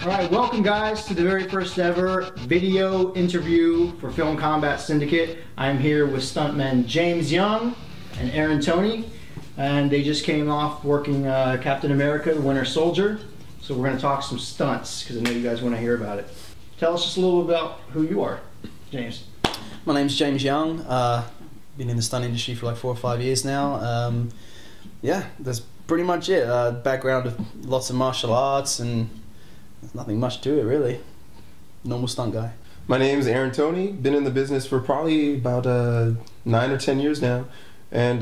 Alright, welcome guys to the very first ever video interview for Film Combat Syndicate. I'm here with stuntmen James Young and Aaron Toney, and they just came off working Captain America, the Winter Soldier. So we're going to talk some stunts, because I know you guys want to hear about it. Tell us just a little about who you are, James. My name's James Young. Been in the stunt industry for like 4 or 5 years now. Yeah, that's pretty much it. Background of lots of martial arts, and there's nothing much to it really. Normal stunt guy. My name's Aaron Toney. Been in the business for probably about 9 or 10 years now. And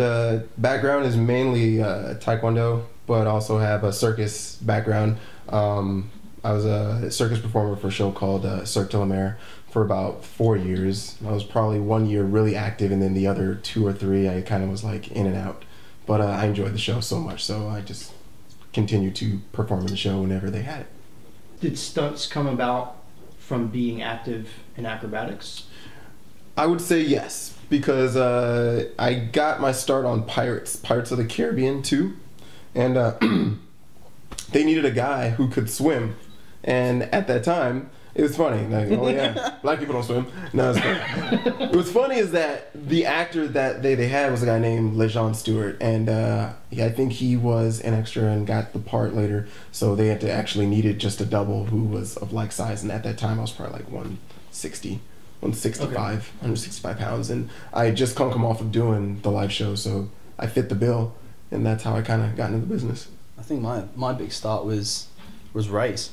background is mainly Taekwondo, but also have a circus background. I was a circus performer for a show called Cirque de la Mer for about 4 years. I was probably 1 year really active, and then the other 2 or 3 I kind of was like in and out. But I enjoyed the show so much, so I just continued to perform in the show whenever they had it. Did stunts come about from being active in acrobatics? I would say yes, because I got my start on Pirates of the Caribbean 2, and they needed a guy who could swim, and at that time, it was funny, like, oh yeah, black people don't swim. No, it's funny. What's funny is that the actor that they had was a guy named LeJean Stewart, and I think he was an extra and got the part later, so they had to actually needed just a double who was of like size, and at that time I was probably like 160. 165, okay. 165 pounds, and I had just come off of doing the live show, so I fit the bill, and that's how I kind of got into the business. I think my big start was Raise.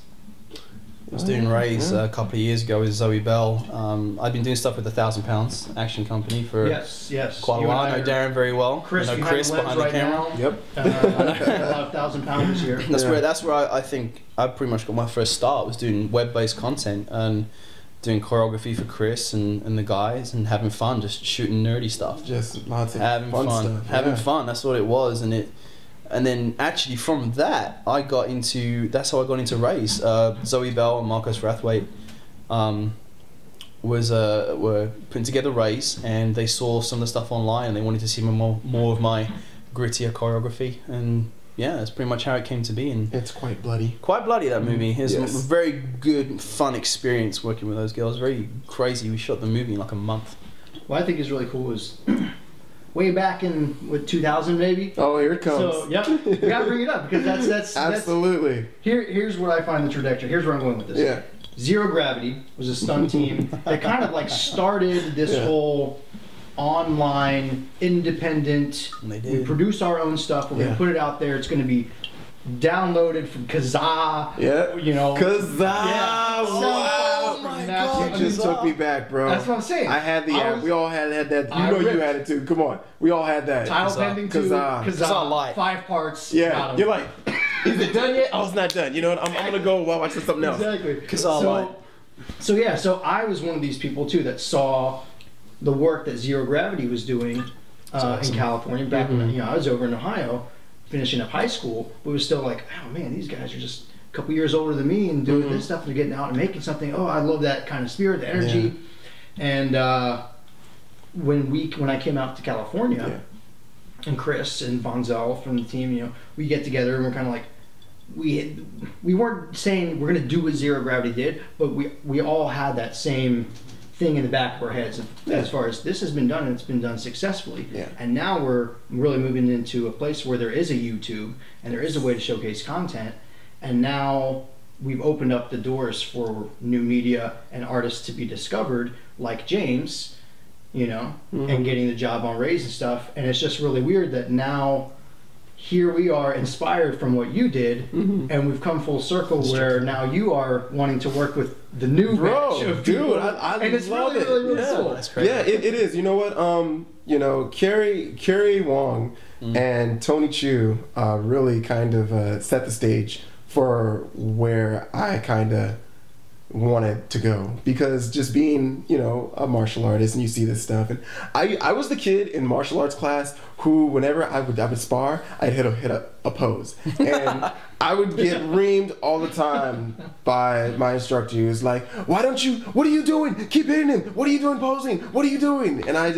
I was doing Raise a couple of years ago with Zoe Bell. I've been doing stuff with 1,000 Pounds Action Company for quite a while. I know Darren very well. Chris, I know Chris behind the camera. Now. Yep. A lot of 1,000 pounders here. That's where I think I pretty much got my first start, was doing web-based content and doing choreography for Chris and the guys, and having fun, just shooting nerdy stuff. Just lots of having fun stuff. Having fun, that's what it was. And then actually from that, that's how I got into Raise. Zoe Bell and Marcos Rathwaite were putting together Raise, and they saw some of the stuff online, and they wanted to see more of my grittier choreography, and yeah, that's pretty much how it came to be. And it's quite bloody. Quite bloody, that movie. It was a very good, fun experience working with those girls. Very crazy. We shot the movie in like a month. What I think is really cool is way back in 2000 maybe. Oh, here it comes. So yeah, we gotta bring it up, because that's absolutely. Here's what I find the trajectory. Here's where I'm going with this. Yeah. Zero Gravity was a stunt team that kind of like started this whole online, independent, we produce our own stuff, we're going to put it out there, it's going to be downloaded from Kazaa, you know. Kazaa! Yeah. Wow! My God, you just took me back, bro. That's what I'm saying. I had the app. We all had that. You know you had it too. Come on. We all had that. Title pending to Kazaa Light. 5 parts. Yeah. You're like, is it done yet? Oh, it's not done. You know what? I'm going to go while watching something else. Exactly. Kazaa Light. So yeah, so I was one of these people too that saw the work that Zero Gravity was doing in California back when I was over in Ohio, finishing up high school. But it was still like, oh man, these guys are just a couple years older than me and doing this stuff, and they're getting out and making something. Oh, I love that kind of spirit, the energy. And when I came out to California, and Chris and Bonzel from the team, you know, we get together and we're kind of like, we weren't saying we're going to do what Zero Gravity did, but we all had that same thing in the back of our heads as far as this has been done, and it's been done successfully. And now we're really moving into a place where there is a YouTube and there is a way to showcase content, and now we've opened up the doors for new media and artists to be discovered, like James, you know, and getting the job on Raise and stuff. And it's just really weird that now here we are, inspired from what you did, and we've come full circle where now you are wanting to work with the new batch of people. Dude, I and it's love really cool. That's crazy. Yeah, it is. You know what? You know, Carrie Wong and Tony Chu really kind of set the stage for where I kind of wanted to go, because just being, you know, a martial artist and you see this stuff, and I was the kid in martial arts class who, whenever I would spar, I'd hit a pose, and I would get reamed all the time by my instructor. He was like, what are you doing? Keep hitting him. What are you doing posing? What are you doing? And I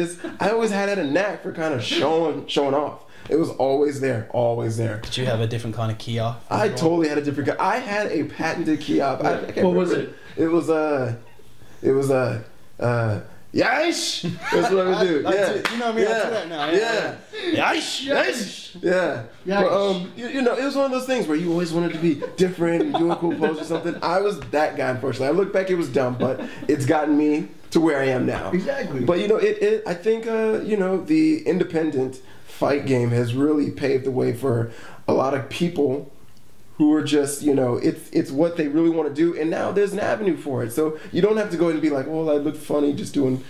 always had a knack for kind of showing off. It was always there, always there. Did you have a different kind of Kia? I totally had a different. I had a patented Kia. What was it? It was Yish! That's what I would do. Yeah. You know me, I do that now. Yeah. Yish! Yish! Yeah. Yish. But, you know, it was one of those things where you always wanted to be different and do a cool pose or something. I was that guy, unfortunately. I look back, it was dumb, but it's gotten me to where I am now. Exactly. But, you know, I think, you know, the independent fight game has really paved the way for a lot of people who are just, you know, it's what they really want to do, and now there's an avenue for it. So you don't have to go and be like, well, I look funny just doing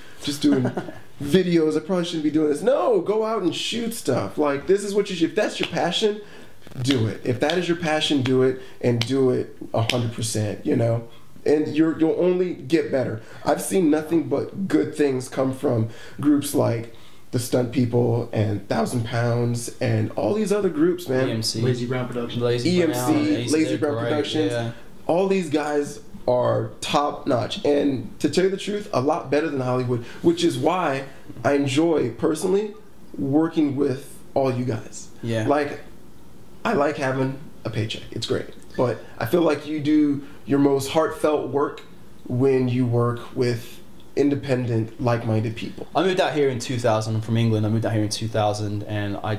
videos. I probably shouldn't be doing this. No, go out and shoot stuff. Like, this is what you should. If that's your passion, do it. If that is your passion, do it, and do it 100%. You know, and you'll only get better. I've seen nothing but good things come from groups like the Stunt People and 1,000 Pounds and all these other groups, man. EMC. Lazy Brown Productions. EMC, Lazy Brown Productions. Yeah. All these guys are top notch, and to tell you the truth, a lot better than Hollywood, which is why I enjoy personally working with all you guys. Yeah. Like, I like having a paycheck. It's great. But I feel like you do your most heartfelt work when you work with independent, like-minded people. I moved out here in 2000. I'm from England. I moved out here in 2000, and I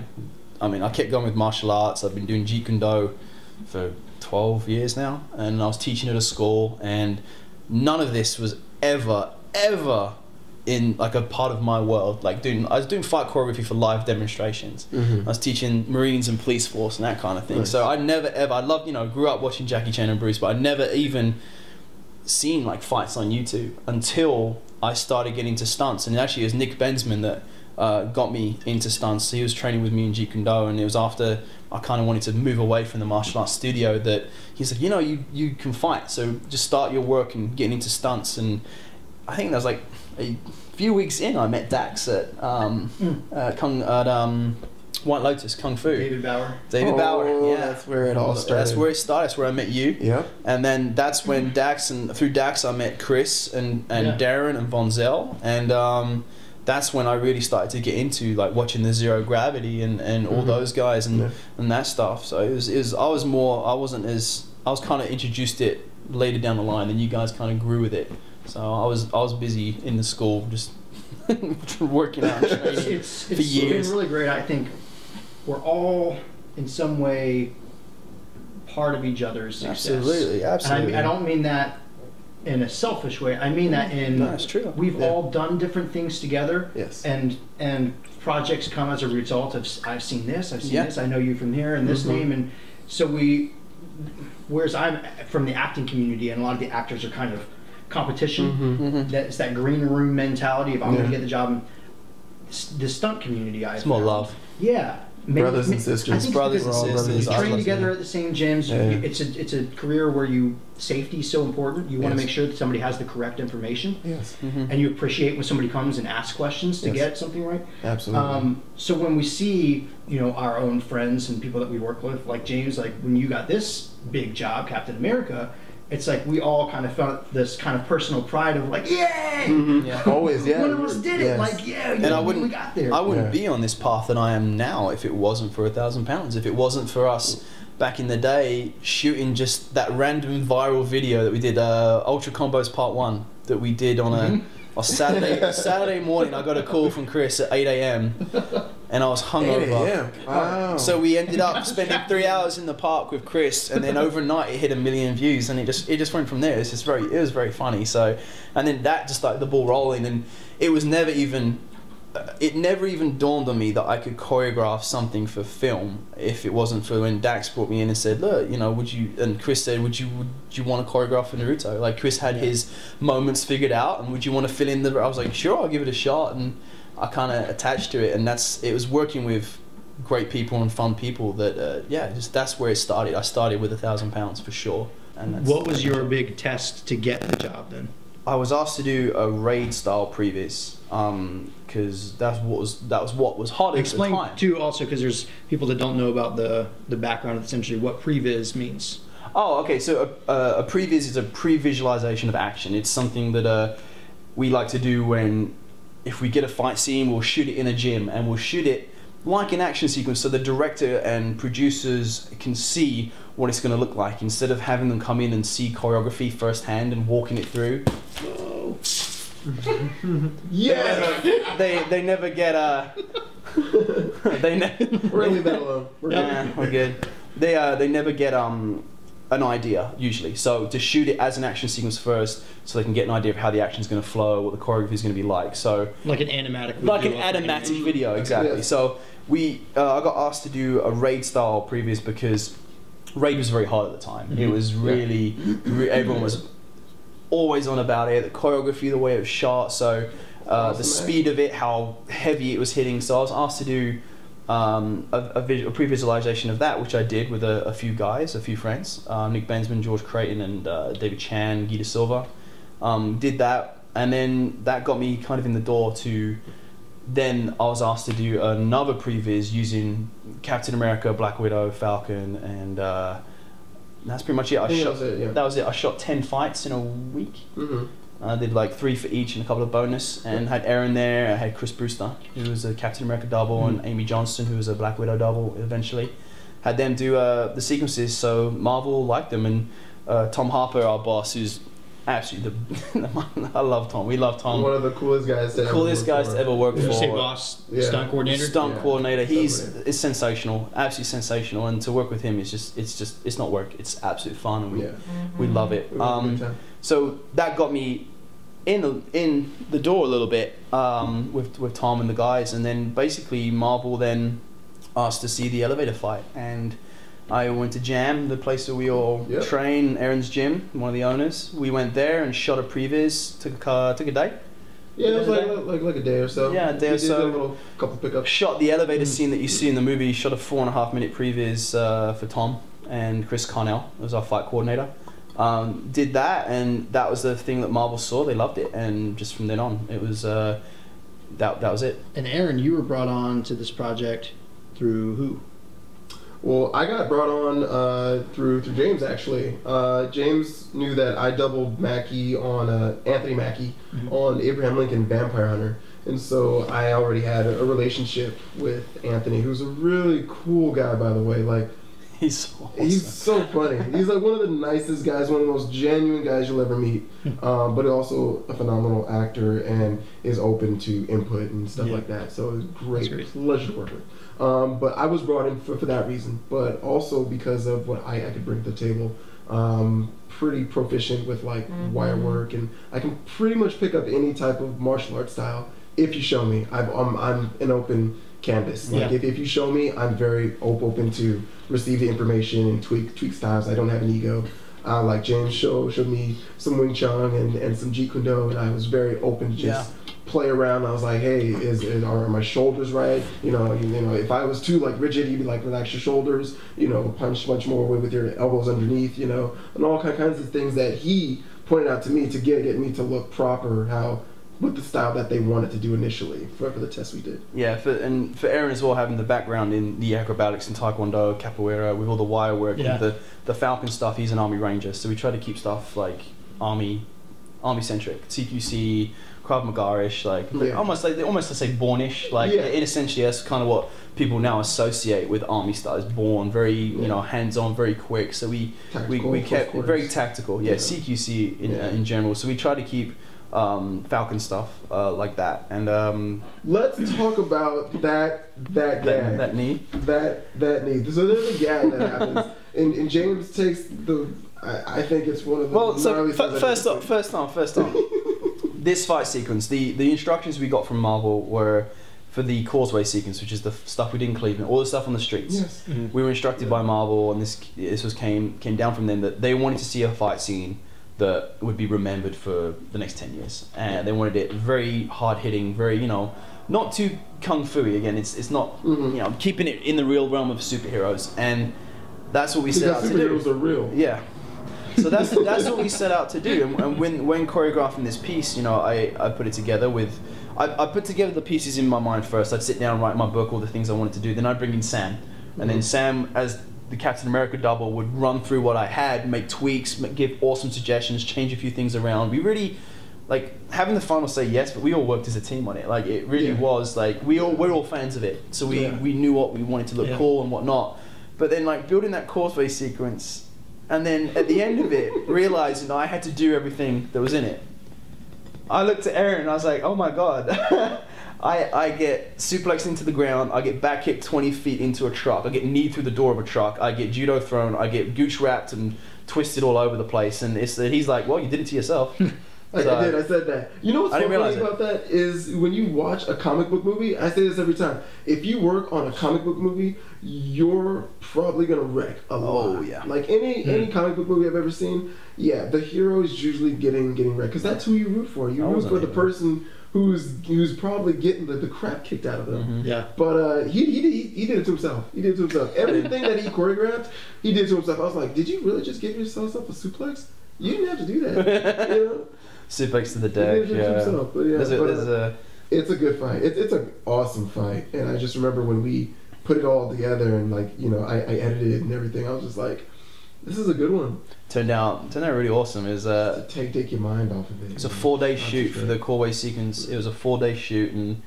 mean, I kept going with martial arts. I've been doing Jeet Kune Do for 12 years now, and I was teaching at a school, and none of this was ever in like a part of my world. Like I was doing fight choreography for live demonstrations. I was teaching Marines and police force and that kind of thing. Nice. So I never ever, I loved, you know, grew up watching Jackie Chan and Bruce, but I never even seen like fights on YouTube until I started getting into stunts. And actually it was Nick Bensman that got me into stunts. He was training with me in Jeet Kune Do, and it was after I kind of wanted to move away from the martial arts studio that he said, you know, you can fight, so just start your work and get into stunts. And I think that was like a few weeks in, I met Dax at White Lotus Kung Fu. David Bauer. Yeah. That's where it all started. That's where it started. That's where I met you. Yeah. And then that's when through Dax I met Chris and Darren and Von Zell, and that's when I really started to get into like watching the Zero Gravity and all those guys and that stuff. So it was I was kind of introduced it later down the line, and you guys kind of grew with it. So I was busy in the school just working out and training for years. It's been really great. I think we're all in some way part of each other's success. Absolutely. And I don't mean that in a selfish way. I mean that in that's true. We've all done different things together. Yes. And projects come as a result of I've seen this, this, I know you from here and this name, and so whereas I'm from the acting community and a lot of the actors are kind of competition. That's that green room mentality of I'm going to get the job. The stunt community, it's more love. Yeah. Brothers and sisters. Brothers and sisters. You train together at the same gyms. Yeah. It's a career where safety is so important. You want to make sure that somebody has the correct information. Yes. And you appreciate when somebody comes and asks questions to get something right. Absolutely. So when we see, you know, our own friends and people that we work with, like James, like when you got this big job, Captain America, it's like we all kind of felt this kind of personal pride of like, yay! Yeah. Always, yeah. One of us did it, like, yeah, and we got there. I wouldn't be on this path that I am now if it wasn't for 1,000 Pounds. If it wasn't for us back in the day shooting just that random viral video that we did, Ultra Combos Part 1, that we did on a Saturday morning. I got a call from Chris at 8 AM and I was hungover. 8 AM. Wow. So we ended up spending 3 hours in the park with Chris, and then overnight it hit 1 million views, and it just went from there. It was very funny. So, and then that just like the ball rolling, and it never even dawned on me that I could choreograph something for film if it wasn't for when Dax brought me in and said, look, you know, and Chris said, would you want to choreograph for Naruto? Like Chris had his moments figured out, and would you want to fill in I was like, sure, I'll give it a shot. And I kind of attached to it, and it was working with great people and fun people that that's where it started. I started with 1,000 Pounds for sure. And what was your big test to get the job then? I was asked to do a raid style previs because that was what was hot at the time. Explain too also, because there's people that don't know about the background of essentially what previs means. Oh, okay. So a previs is a pre-visualization of action. It's something that we like to do if we get a fight scene, we'll shoot it in a gym, and we'll shoot it like an action sequence, so the director and producers can see what it's going to look like instead of having them come in and see choreography firsthand and walking it through. Yeah. They never get they We're leave that alone. we're good. They never get an idea usually. So to shoot it as an action sequence first, so they can get an idea of how the action's going to flow, what the choreography is going to be like. So like an animatic video. like an animatic video, exactly. Yes. So I got asked to do a raid style previous because raid was very hard at the time. It was really, everyone was always on about it. The choreography, the way it was shot, so the speed of it, how heavy it was hitting. So I was asked to do a pre-visualization of that, which I did with a few guys, a few friends, Nick Bensman, George Creighton, and David Chan, Guy De Silva. Did that, and then that got me kind of in the door to. Then I was asked to do another previs using Captain America, Black Widow, Falcon, and that's pretty much it. That was it. I shot 10 fights in a week. I did like 3 for each and a couple of bonus, and had Aaron there. I had Chris Brewster, who was a Captain America double, and Amy Johnston, who was a Black Widow double eventually. Had them do the sequences, so Marvel liked them, and Tom Harper, our boss, who's absolutely I love Tom. We love Tom. One of the coolest guys to ever work for. Did you say boss? Stunt coordinator. Stunt coordinator. It's sensational, absolutely sensational. And to work with him is it's not work. It's absolute fun, and we love it. So that got me in the door a little bit with Tom and the guys, and then basically Marvel then asked to see the elevator fight, and I went to Jam, the place where we all train, Aaron's gym, one of the owners. We went there and shot a previs, took a day. Yeah, it was like a day or so. Yeah, a day or so. Did a little couple pickups. Shot the elevator scene that you see in the movie. Shot a 4.5 minute previs for Tom and Chris Carnell, was our fight coordinator. Did that, and that was the thing that Marvel saw. They loved it, and just from then on, it was that was it. And Aaron, you were brought on to this project through who? Well, I got brought on through James, actually. James knew that I doubled Mackie on Anthony Mackie on Abraham Lincoln Vampire Hunter, and so I already had a relationship with Anthony, who's a really cool guy, by the way. Like, he's so awesome. He's so funny. He's like one of the nicest guys, one of the most genuine guys you'll ever meet, but also a phenomenal actor and is open to input and stuff like that. So it was great pleasure to work with. But I was brought in for that reason, but also because of what I could bring to the table. Pretty proficient with like wire work, and I can pretty much pick up any type of martial arts style if you show me. I'm an open canvas. Like if you show me, I'm very open to receive the information and tweak styles. I don't have an ego. Like James showed me some Wing Chun and some Jeet Kune Do, and I was very open to just play around. I was like, hey, are my shoulders right? You know, if I was too like rigid, he'd be like, relax your shoulders. You know, punch much more with your elbows underneath. You know, and all kinds of things that he pointed out to me to get me to look proper. With the style that they wanted to do initially for the test we did. Yeah, for Aaron as well, having the background in the acrobatics and taekwondo, capoeira, with all the wire work, and the Falcon stuff. He's an Army Ranger, so we try to keep stuff like Army centric, CQC, Krav Maga-ish, like almost let's say Bourne-ish. Like it essentially is kind of what people now associate with Army style. Is Bourne, very hands-on, very quick. So we kept very tactical. CQC in general. So we try to keep Falcon stuff like that, and let's talk about that gag. That knee. That knee. So there's a gag that happens, and James takes the. I think it's one of the. First off. This fight sequence, the instructions we got from Marvel were for the Causeway sequence, which is the stuff we did in Cleveland, all the stuff on the streets. Yes. We were instructed by Marvel, and this came down from them, that they wanted to see a fight scene that would be remembered for the next 10 years. And they wanted it very hard-hitting, very, not too kung fu-y. Again, it's not, keeping it in the real realm of superheroes. And that's what we set out to do. Superheroes are real. Yeah. So that's what we set out to do. And when choreographing this piece, I put it together with... I put together the pieces in my mind first. I'd sit down and write in my book all the things I wanted to do. Then I'd bring in Sam. And then Sam, as the Captain America double, would run through what I had, make tweaks, give awesome suggestions, change a few things around. We really like having the final say yes, but we all worked as a team on it. Like it really was like we're all fans of it, so we knew what we wanted to look cool and whatnot. But then like building that causeway sequence, and then at the end of it, realizing I had to do everything that was in it. I looked at Aaron and I was like, oh my god. I get suplexed into the ground, I get back kicked 20 feet into a truck, I get kneed through the door of a truck, I get judo thrown, I get gooch wrapped and twisted all over the place, and he's like, well, you did it to yourself. I said that. You know what's so funny about that is when you watch a comic book movie, I say this every time, if you work on a comic book movie, you're probably gonna wreck a lot. Oh yeah. Like any comic book movie I've ever seen, the hero is usually getting wrecked, because that's who you root for. You root for the person who's probably getting the crap kicked out of them. Mm-hmm. Yeah. But he did it to himself. He did it to himself. Everything that he choreographed, he did it to himself. I was like, did you really just give yourself a suplex? You didn't have to do that. You know? Suplex to the deck. He did it to himself. But it's a good fight. It's an awesome fight. And I just remember when we put it all together and I edited it and everything. I was just like, this is a good one. Turned out really awesome. It was take your mind off of it. It's a 4-day shoot for the causeway sequence. It was a 4-day shoot, and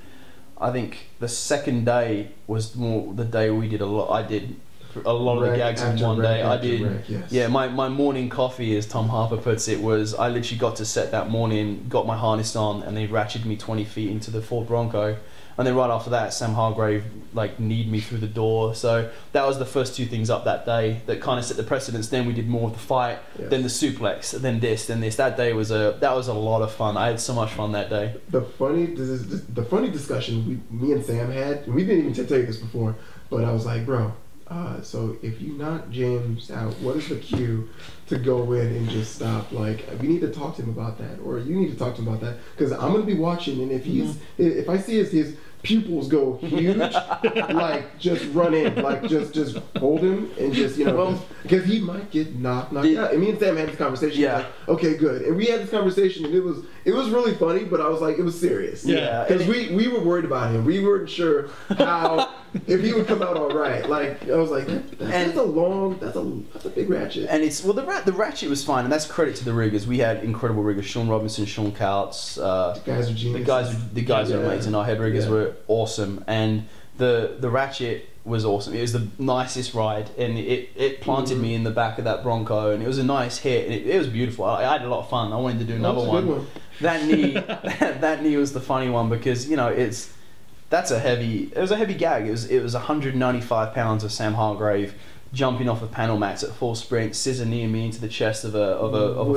I think the second day was more the day we did a lot. I did a lot of the gags in one day. I did. Yeah, my morning coffee, as Tom Harper puts it, was I literally got to set that morning, got my harness on, and they ratcheted me 20 feet into the Ford Bronco. And then right after that, Sam Hargrave kneed me through the door. So that was the first two things up that day that kind of set the precedence. Then we did more of the fight, then the suplex, then this. That day was a lot of fun. I had so much fun that day. The funny discussion me and Sam had, and we didn't even tell you this before, but I was like, bro, so if you knock James out, what is the cue to go in and just stop? Like, we need to talk to him about that, or you need to talk to him about that, because I'm gonna be watching, and if I see his pupils go huge, just run in, just hold him and just because he might get knocked out. And me and Sam had this conversation. Yeah. Okay, good. And we had this conversation, and it was really funny, but I was like, it was serious. Yeah. Because we were worried about him. We weren't sure how if he would come out all right. Like, I was like, that's a big ratchet. And it's the ratchet was fine, and that's credit to the riggers. We had incredible riggers: Sean Robinson, Sean Couts. The guys are genius. The guys are amazing. Our head riggers were awesome, and the ratchet was awesome. It was the nicest ride, and it planted me in the back of that Bronco, and it was a nice hit, and it was beautiful. I had a lot of fun. I wanted to do another one. That knee, that knee was the funny one, because it was a heavy gag. It was 195 pounds of Sam Hargrave jumping off of panel mats at full sprint, scissor kneeing me into the chest of a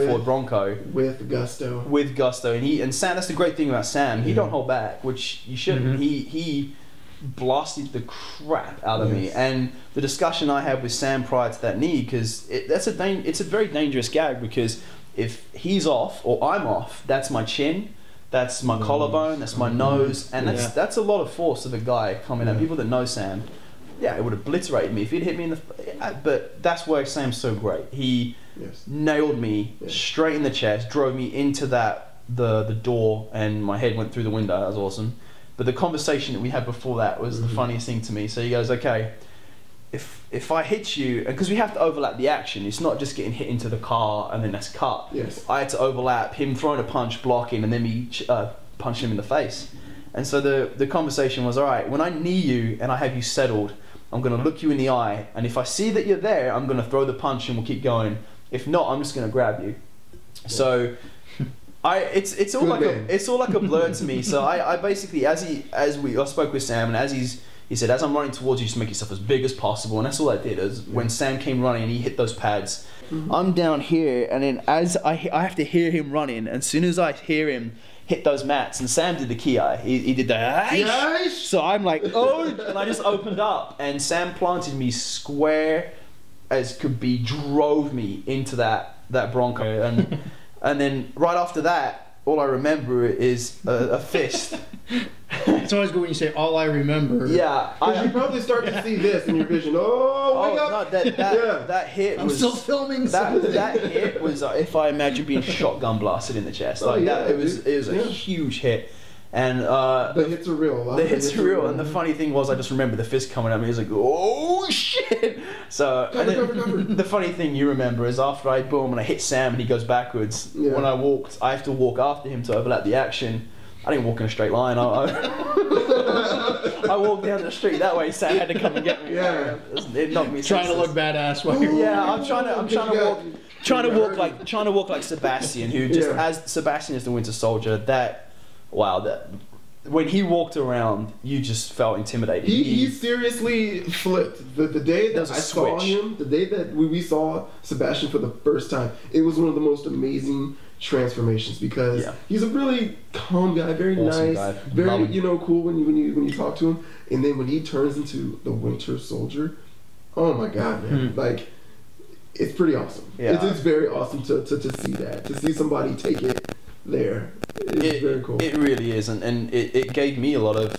Ford Bronco with gusto. And Sam, that's the great thing about Sam. He don't hold back, which you shouldn't. He blasted the crap out of me. And the discussion I had with Sam prior to that knee, because it's a very dangerous gag, because if he's off or I'm off, that's my chin. That's my collarbone, that's my nose, and that's a lot of force of a guy coming at people that know Sam. Yeah, it would have obliterated me if he'd hit me in the... But that's why Sam's so great. He nailed me straight in the chest, drove me into the door, and my head went through the window. That was awesome. But the conversation that we had before that was the funniest thing to me. So he goes, okay, if I hit you, because we have to overlap the action, it's not just getting hit into the car and then that's cut. Yes. I had to overlap him throwing a punch, blocking, and then me punching him in the face. And so the conversation was, all right, when I knee you and I have you settled, I'm going to look you in the eye, and if I see that you're there, I'm going to throw the punch and we'll keep going. If not, I'm just going to grab you. Yeah. So it's all like a blur to me. So I basically, I spoke with Sam, and he said, as I'm running towards you, just make yourself as big as possible. And that's all I did. When Sam came running and he hit those pads, I'm down here, and then as I have to hear him running, and as soon as I hear him hit those mats, and Sam did the ki, he did the so I'm like, oh, and I just opened up, and Sam planted me square as could be, drove me into that Bronco, and then right after that, all I remember is a fist. It's always good when you say all I remember. Yeah, you probably start to see this in your vision. Wake up! No, that hit was... I'm still filming. That hit was if I imagine being shotgun blasted in the chest. It was a huge hit, And the hits are real. The hits are real. And the funny thing was, I just remember the fist coming at me. He was like, "Oh shit!" So cover. the funny thing you remember is after I boom and I hit Sam and he goes backwards. Yeah. When I walked, I have to walk after him to overlap the action. I didn't walk in a straight line. I walked down the street that way. Sam had to come and get me. Yeah. It knocked me. Trying to look badass while you're I'm trying to walk like Sebastian, who just as Sebastian is the Winter Soldier. That when he walked around, you just felt intimidated. He seriously flipped. The day that I saw him, the day that we saw Sebastian for the first time, it was one of the most amazing transformations because he's a really calm guy, very awesome nice, guy. very cool when you talk to him, and then when he turns into the Winter Soldier, oh my god, man, like it's pretty awesome. Yeah. It's very awesome to see that, to see somebody take it there. It's very cool. It really is, and it gave me a lot of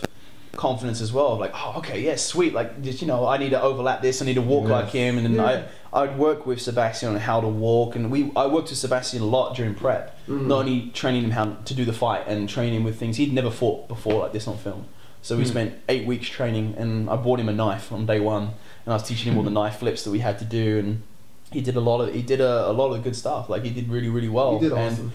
confidence as well. Like, oh, okay, yeah, sweet. Like, just, I need to overlap this. I need to walk like him, and then I'd work with Sebastian on how to walk, and I worked with Sebastian a lot during prep. Not only training him how to do the fight and training him with things he'd never fought before like this on film. So we spent 8 weeks training, and I bought him a knife on day one, and I was teaching him all the knife flips that we had to do, and he did a lot of good stuff. Like, he did really, really well. He did awesome.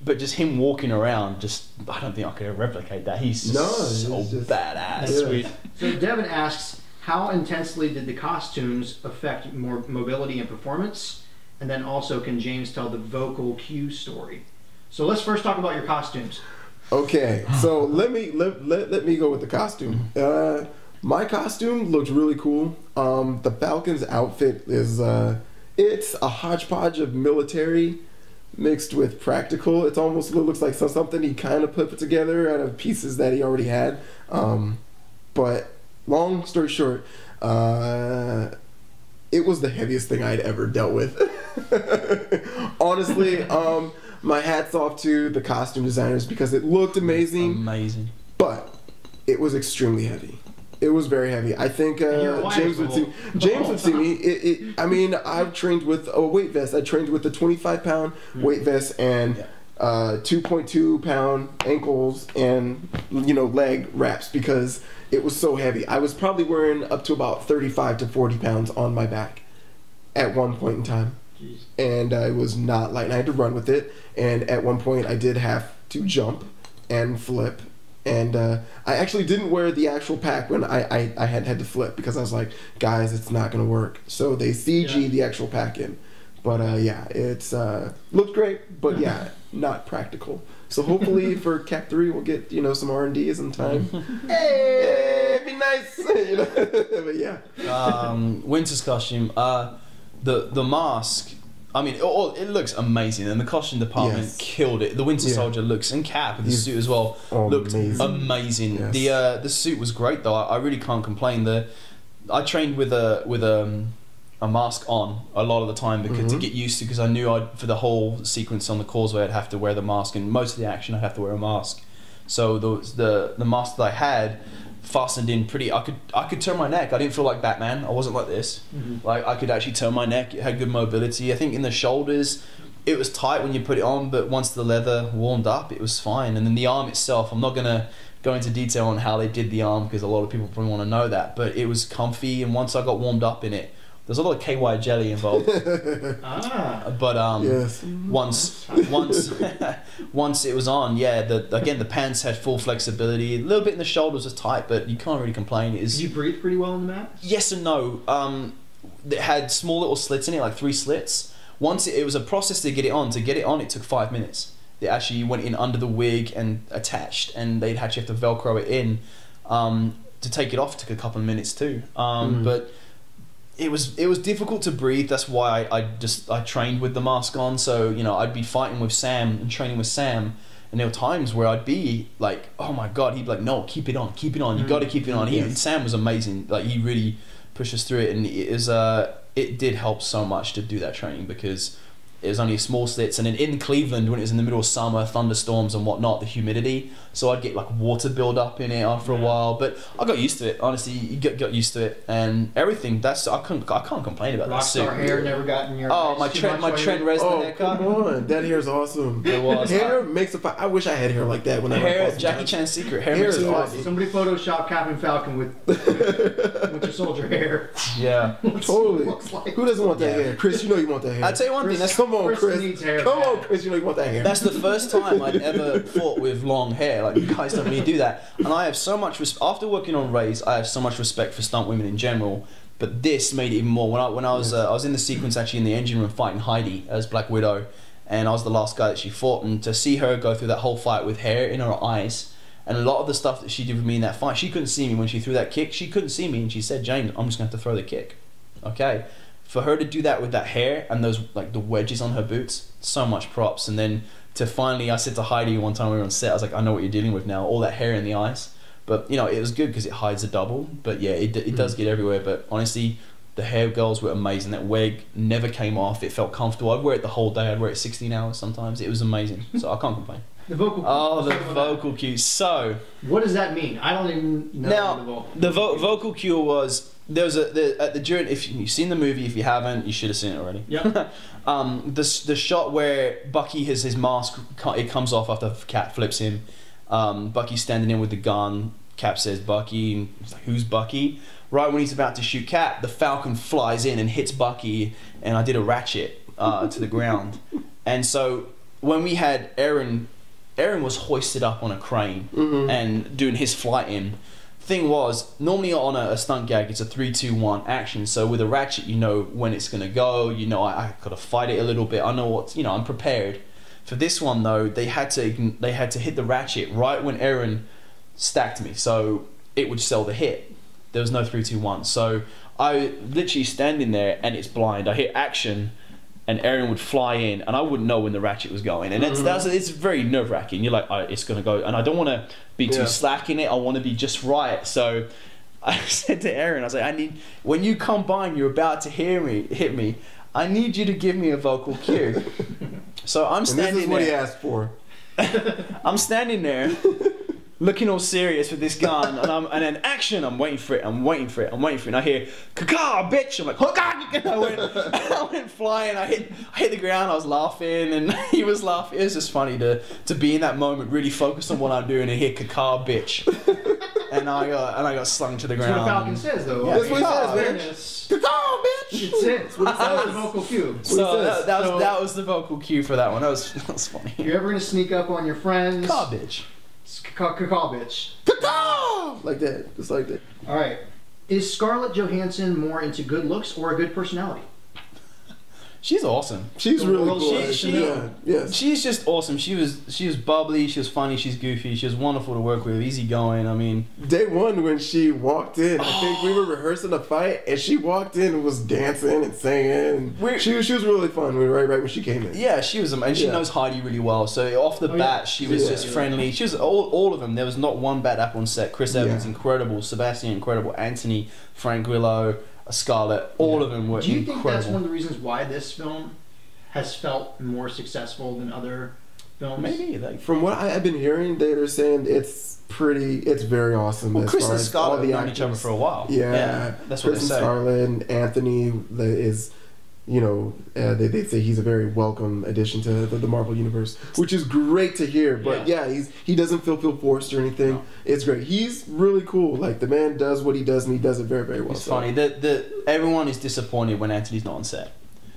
But just him walking around, I don't think I could replicate that. He's just badass. That's sweet. So Devin asks, how intensely did the costumes affect more mobility and performance? And then also, can James tell the vocal cue story? So let's first talk about your costumes. Okay, so let me go with the costume. My costume looked really cool. The Falcon's outfit is it's a hodgepodge of military mixed with practical. It looks like something he kind of put together out of pieces that he already had. But long story short, it was the heaviest thing I'd ever dealt with. Honestly, my hat's off to the costume designers because it looked amazing. But it was extremely heavy. It was very heavy. I think James would see me. I mean, I've trained with a weight vest. I trained with a 25-pound weight vest and 2.2-pound ankles and leg wraps because it was so heavy. I was probably wearing up to about 35 to 40 pounds on my back at one point in time. Jeez. And it was not light. And I had to run with it. And at one point, I did have to jump and flip. And I actually didn't wear the actual pack when I had to flip because I was like, guys, it's not going to work. So they CG the actual pack in. But it's looked great, but not practical. So hopefully for Cap 3 we'll get some R&Ds in time. Hey, be nice. But yeah. Winter's costume, the mask. I mean, it looks amazing, and the costume department killed it. The Winter Soldier looks, and Cap with the suit as well, looked amazing. Yes. The suit was great though. I really can't complain. I trained with a mask on a lot of the time because to get used to, because I knew for the whole sequence on the causeway I'd have to wear the mask, and most of the action I'd have to wear a mask. So the mask that I had fastened in pretty. I could turn my neck. I didn't feel like Batman. I wasn't like this. Like, I could actually turn my neck. It had good mobility. I think in the shoulders it was tight when you put it on, but once the leather warmed up it was fine. And then the arm itself, I'm not gonna go into detail on how they did the arm because a lot of people probably want to know that, but it was comfy, and once I got warmed up in it, there's a lot of KY jelly involved. But once it was on, the pants had full flexibility. A little bit in the shoulders was tight, but you can't really complain. Did you breathe pretty well in the mask? Yes and no. It had small little slits in it, like 3 slits. Once it was a process to get it on. To get it on, it took 5 minutes. They actually went in under the wig and attached, and they'd actually have to Velcro it in. To take it off took a couple of minutes too. But it was difficult to breathe. That's why I trained with the mask on. So I'd be fighting with Sam and training with Sam, and there were times where I'd be like, oh my god, he'd be like, no, keep it on, you got to keep it on. And Sam was amazing. Like, he really pushed us through it, and it did help so much to do that training because it was only small slits, and then in Cleveland when it was in the middle of summer, thunderstorms and whatnot, the humidity, so I'd get like water build up in it after a while. But I got used to it. Honestly, you got used to it, and everything. I can't complain about that. Rockstar hair never got in your my Trent Reznor haircut. Come on, that hair's awesome. It was. Hair makes a. I wish I had hair like that when I hair. Jackie Chan's secret. Hair makes is a awesome. Somebody photoshopped Captain Falcon with Winter Soldier hair. Yeah, totally. Like. Who doesn't want that hair? Chris, you know you want that hair. I'll tell you one thing. Come on, Chris. Needs hair, Come on, man. Chris. You know you want that hair. That's the first time I'd ever fought with long hair. Like, you guys don't really do that. And I have so much after working on Rays, I have so much respect for stunt women in general. But this made it even more. When I was in the sequence actually in the engine room fighting Heidi as Black Widow, and I was the last guy that she fought. And to see her go through that whole fight with hair in her eyes, and a lot of the stuff that she did with me in that fight, she couldn't see me when she threw that kick. She couldn't see me, and she said, "James, I'm just gonna have to throw the kick." Okay. For her to do that with that hair and those like the wedges on her boots, so much props. And then to finally, I said to Heidi one time we were on set, I was like, I know what you're dealing with now, all that hair in the eyes. But you know, it was good because it hides a double. But yeah, it does get everywhere. But honestly, the hair girls were amazing. That wig never came off. It felt comfortable. I'd wear it the whole day. I'd wear it 16 hours sometimes. It was amazing. So I can't complain. The vocal. Oh, the vocal cue. So what does that mean? I don't even know. Now the vocal cue was. There was during, if you've seen the movie, if you haven't, you should have seen it already. Yeah. The shot where Bucky has his mask, it comes off after Cap flips him. Bucky's standing in with the gun. Cap says Bucky, and he's like, "Who's Bucky?" Right when he's about to shoot Cap, the Falcon flies in and hits Bucky, and I did a ratchet to the ground. And so when we had Aaron was hoisted up on a crane and doing his flight in. Thing was, normally on a stunt gag, it's a 3, 2, 1 action. So with a ratchet, you know when it's gonna go. You know I gotta fight it a little bit. I know what I'm prepared. For this one though, they had to hit the ratchet right when Aaron stacked me, so it would sell the hit. There was no 3, 2, 1. So I literally standing there and it's blind. I hit action. And Aaron would fly in, and I wouldn't know when the ratchet was going, and it's very nerve wracking. You're like, oh, it's gonna go, and I don't want to be too slack in it. I want to be just right. So I said to Aaron, I was like, when you come by and you're about to hit me, I need you to give me a vocal cue. So I'm standing there. This is what he asked for. I'm standing there, looking all serious with this gun, and then action. I'm waiting for it. And I hear "Caca, bitch!" I'm like, "Caca!" I went flying. I hit the ground. I was laughing, and he was laughing. It was just funny to be in that moment, really focused on what I'm doing, and hear "Caca, bitch!" and I got slung to the ground. That's what Falcon says, though. Yeah, that's what he says, man. "Caca, bitch!" It's it. That's what it says. The vocal cue. So that was the vocal cue for that one. That was funny. You're ever gonna sneak up on your friends? "Caca, bitch!" Call bitch. Like that, just like that. All right. Is Scarlett Johansson more into good looks or a good personality? She's awesome. She's really cool. Yes. She's just awesome. She was bubbly. She was funny. She's goofy. She was wonderful to work with. Easygoing. I mean, day one when she walked in, I think we were rehearsing a fight, and she walked in and was dancing and singing. And she was really fun. Right when she came in. Yeah, she was, and she knows Heidi really well. So off the bat, she was just friendly. She was all of them. There was not one bad apple on set. Chris Evans, incredible. Sebastian, incredible. Anthony, Frank Grillo. Scarlett, all of them were incredible. Do you think that's one of the reasons why this film has felt more successful than other films? Maybe. From what I've been hearing, they're saying it's very awesome. Well, as Chris far and as Scarlett all the have known each other for a while. Yeah, that's what Chris they say. and Scarlett and Anthony is, they say he's a very welcome addition to the Marvel universe, which is great to hear. But he doesn't feel forced or anything. No. It's great. He's really cool. Like, the man does what he does, and he does it very, very well. It's funny. Everyone is disappointed when Anthony's not on set.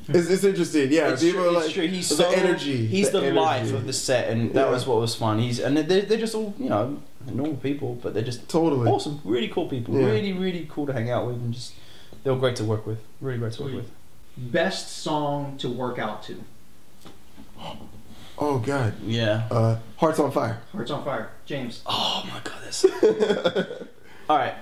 It's interesting. Yeah, it's true. He's the energy. He's the life of the set, and that was what was fun. They're just all normal people, but they're just totally awesome, really cool people. Yeah. Really, really cool to hang out with, and just they were great to work with. Really great to work with. Best song to work out to? Oh God. Yeah. Hearts on Fire. Hearts on Fire. James. Oh my God, that's all right.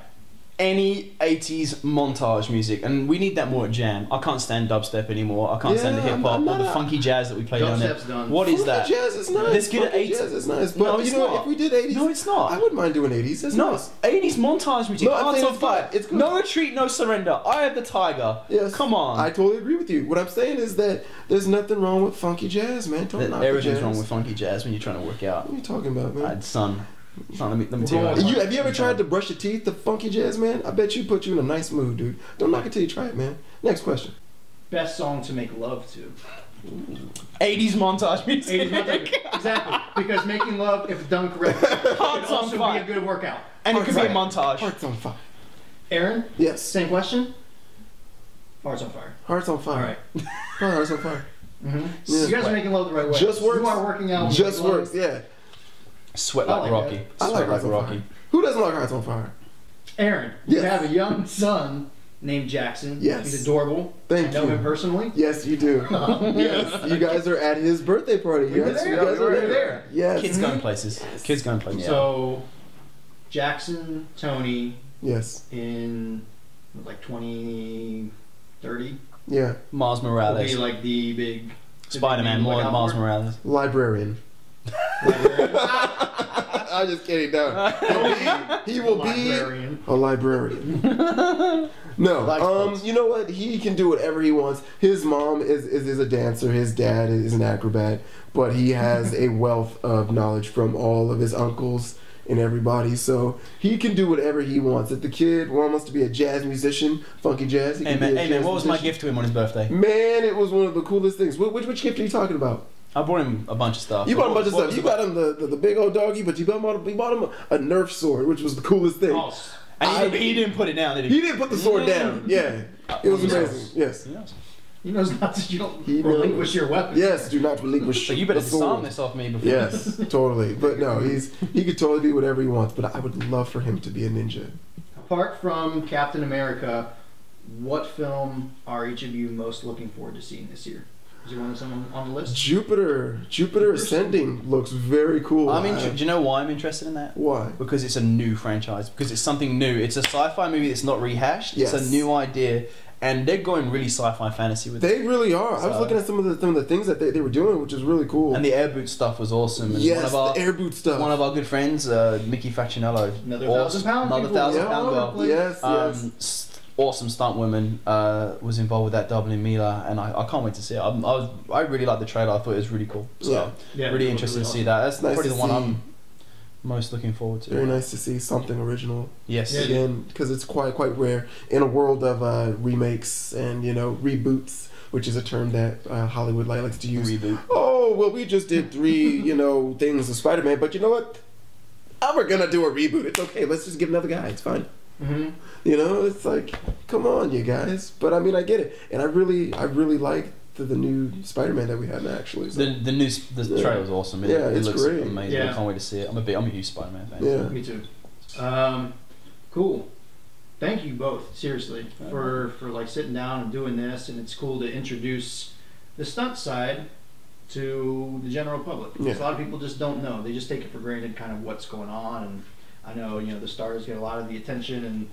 any 80s montage music, and we need that more at Jam. I can't stand dubstep anymore. I can't stand the hip hop or the funky jazz that we play down there. Done. What is that? Funky jazz is nice. Let's get funky 80s. Jazz is nice, but No, it's you know not. what? If we did 80s, No, it's not. I wouldn't mind doing 80s. It's No, nice. 80s montage music. No, I'm Hearts saying on it's Fire. good. It's good. No retreat, no surrender. Eye of the Tiger. Yes. Come on. I totally agree with you. What I'm saying is that there's nothing wrong with funky jazz, man. Don't knock the Everything's jazz. wrong with funky jazz when you're trying to work out. What are you talking about, man? Son, let me tell you. Have you ever tried to brush your teeth to funky jazz, man? I bet you put you in a nice mood, dude. Don't knock it till you try it, man. Next question. Best song to make love to. 80s montage music. 80s montage. Exactly. Because making love, if done correctly, Hearts can on also be Fire. a good workout. And it could be a Hearts montage. Hearts on fire. Aaron? Yes. Same question? Hearts on Fire. Hearts on fire. All right. Hearts on fire. Mm-hmm. Yeah. You guys are making love the right way. Just works. You are working out. Just works, yeah. Sweat I like like Rocky. that. I like Sweat Hearts like on Rocky. Fire. Who doesn't like Hearts on Fire? Aaron, you Yes. have a young son named Jackson. Yes. He's adorable. Thank I know you. him personally. Yes, you do. Yes, you guys are at his birthday party. We were Yes, there. you guys We are were there. there. Yes. Kids going places. Kids going places. So, Jackson, Tony, Yes. in like 2030 Yeah. Mars will Morales. be like the big Spider-Man, more than Mars Morales. Librarian. I'm just kidding. No. He will be Librarian. a librarian. No. You know what? He can do whatever he wants. His mom is a dancer. His dad is an acrobat. But he has a wealth of knowledge from all of his uncles and everybody. So he can do whatever he wants. If the kid wants to be a jazz musician, funky jazz, he Hey can man, be a jazz what was my musician. gift to him on his birthday? Man, it was one of the coolest things. Which gift are you talking about? I brought him a bunch of stuff. You bought him a bunch of What stuff. was You it? got him the big old doggy, but you bought him a Nerf sword, which was the coolest thing. Oh, And he didn't put it down, did He he? didn't put the sword down. Yeah. It was He knows. amazing. Yes. he knows not to. You don't He knows. relinquish your weapon. Yes, do not relinquish So you better the sword. disarm this off me before. Yes, totally. But no, he could totally be whatever he wants, but I would love for him to be a ninja. Apart from Captain America, what film are each of you most looking forward to seeing this year? Is there one that's on the list? Jupiter Ascending looks very cool. Do you know why I'm interested in that? Why? Because it's a new franchise. Because it's something new. It's a sci-fi movie that's not rehashed. Yes. It's a new idea, and they're going really sci-fi fantasy with it. They really are. I was So- looking at some of the things that they were doing, which is really cool. And the air boot stuff was awesome. And yes, the air boot stuff. One of our good friends, Mickey Facinello. Another 1,000-pound Another people. 1,000-pound Yeah. girl. Yes. Awesome stunt woman was involved with that double in Mila, and I can't wait to see it. I really liked the trailer. I thought it was really cool. So Yeah, really it interested was to see really that. That's Nice probably to the one see. I'm most looking forward to. Very nice to see something original Yes. Yeah. again, because it's quite rare in a world of remakes and reboots, which is a term that Hollywood likes to use. Reboot. Oh well, we just did 3 things of Spider-Man, but you know what? We're gonna do a reboot. It's okay. Let's just give another guy. It's fine. Mm-hmm. It's like, come on, you guys. But I mean, I get it, and I really like the new Spider-Man that we have actually. So. The trailer was awesome. It It's looks great. amazing. Yeah. I can't wait to see it. I'm a huge Spider-Man fan. Yeah. Me too. Cool. Thank you both, seriously, for like sitting down and doing this, and it's cool to introduce the stunt side to the general public. Because a lot of people just don't know. They just take it for granted kind of what's going on, and I know the stars get a lot of the attention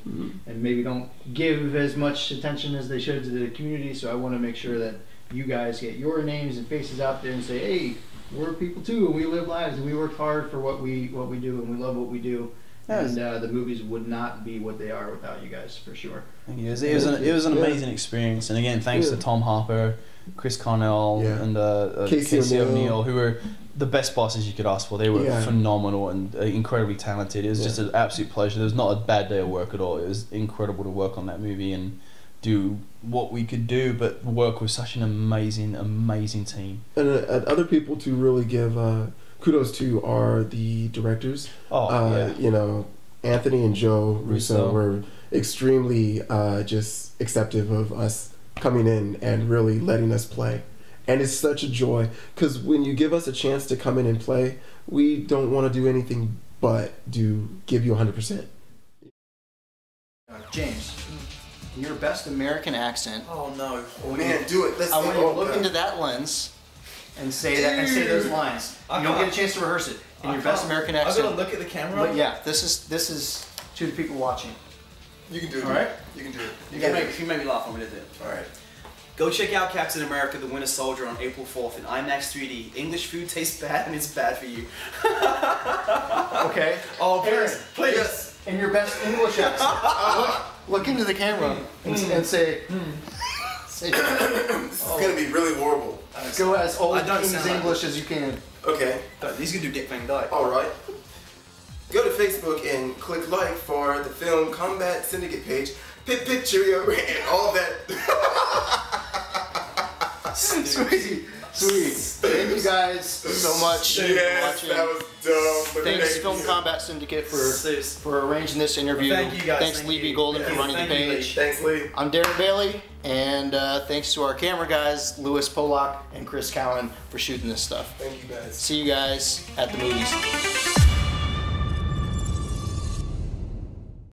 and maybe don't give as much attention as they should to the community, so I want to make sure that you guys get your names and faces out there and say, hey, we're people too, and we live lives, and we work hard for what we do, and we love what we do. Yes. And the movies would not be what they are without you guys, for sure. Thank you. It was an amazing experience, and again, thanks to Tom Harper, Chris Cornell, and Casey O'Neill, who were the best bosses you could ask for. They were phenomenal and incredibly talented. It was just an absolute pleasure. There was not a bad day of work at all. It was incredible to work on that movie and do what we could do, but work with such an amazing team. And other people to really give kudos to are the directors. Anthony and Joe Russo were extremely just accepting of us coming in and really letting us play. And it's such a joy, because when you give us a chance to come in and play, we don't want to do anything but give you 100%. James, your best American accent. Oh no! Oh man, do it! I want you to look into that lens and say that and say those lines. You don't get a chance to rehearse it in your best American accent. look at the camera. But yeah, this is to the people watching. You can do it. All right. You can do it. If you make me laugh, I'm gonna do it. All right. Go check out Captain America: The Winter Soldier on April 4th in IMAX 3D. English food tastes bad and it's bad for you. Okay. Oh, Aaron, please. Yes. In your best English accent, look into the camera and say. This is gonna be really horrible. Go as old I don't King's sound like English as you can. Okay. He's gonna do Dick Van Dyke. All right. Go to Facebook and click like for the film Combat Syndicate page. Pip cheerio and all that. Sweet. Thank you guys so much for Yes, watching. that was dope. Thanks Film Combat Syndicate for arranging this interview. Well, thank you guys. Thanks Lee B. Golden for running the page. Thanks, Lee. I'm Darren Bailey, and thanks to our camera guys, Louis Polak and Chris Cowan, for shooting this stuff. Thank you guys. See you guys at the movies.